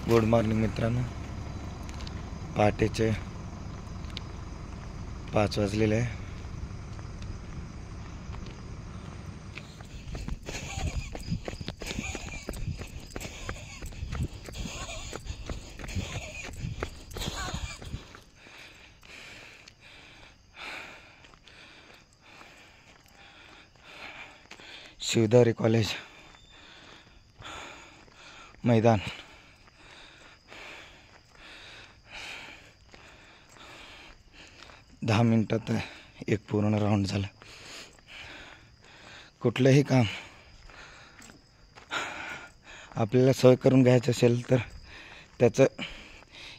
Good morning मित्रांनो, पहाटेचे 5 वाजलेले आहे. शिवदारी कॉलेज मैदान. दहा मिनिटात एक पूर्ण राऊंड झाला. कुठलंही काम आपल्याला सवय करून घ्यायचं असेल तर त्याचं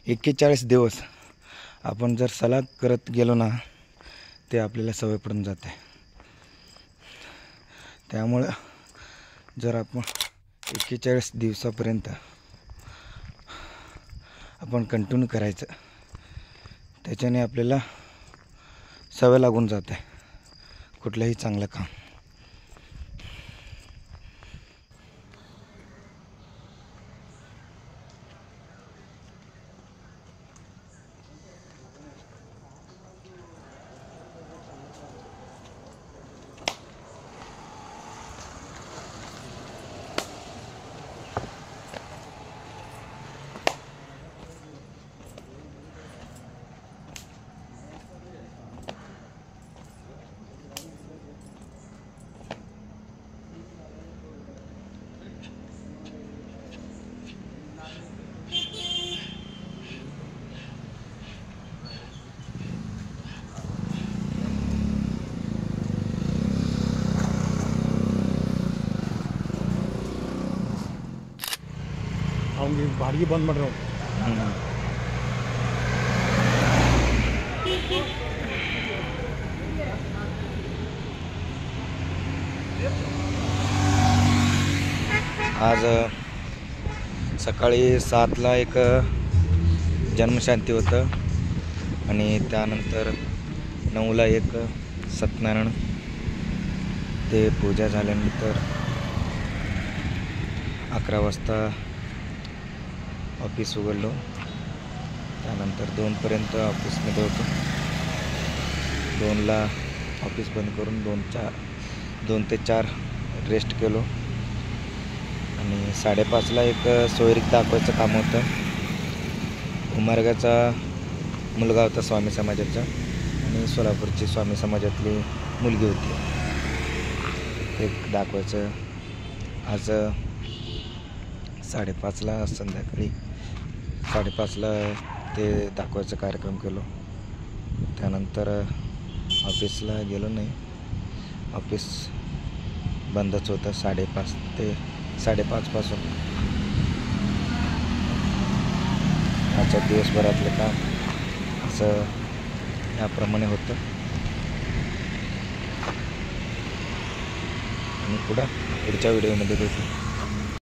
41 दिवस आपण जर सलग करत गेलो ना, ते आपल्याला सवय पडून जाते. त्यामुळे जर आपण 41 दिवसापर्यंत आपण कंटिन्यू करायचं, त्याच्याने आपल्याला सवय लागून जाते कुठलंही चांगलं काम. ಅವ್ನಿಗೆ ಬಾಡಿಗೆ ಬಂದ್ ಮಾಡ್ರಿ ಅವ್ರು. आज सकाळी 7ला एक जन्मशांती होतं आणि त्यानंतर 9ला एक सत्यनारायण ते पूजा झाल्यानंतर 11 वाजता ऑफिस उघडलो. त्यानंतर 2पर्यंत ऑफिसमध्ये होतो. 2ला ऑफिस बंद करून 2 ते 4 रेस्ट केलो आणि 5:30ला एक सोयरीक दाखवायचं काम होतं. उमरगाचा मुलगा होता स्वामी समाजाचा आणि सोलापूरची स्वामी समाजातली मुलगी होती. एक दाखवायचं. आज 5:30ला संध्याकाळी 5:30ला ते दाखवायचा कार्यक्रम केलो. त्यानंतर ऑफिसला गेलो नाही. ऑफिस बंदच होतं 5:30 ते 5:30 पासून. आजच्या दिवसभरातलं काम असं याप्रमाणे होतं आणि पुढच्या व्हिडिओमध्ये भेटू.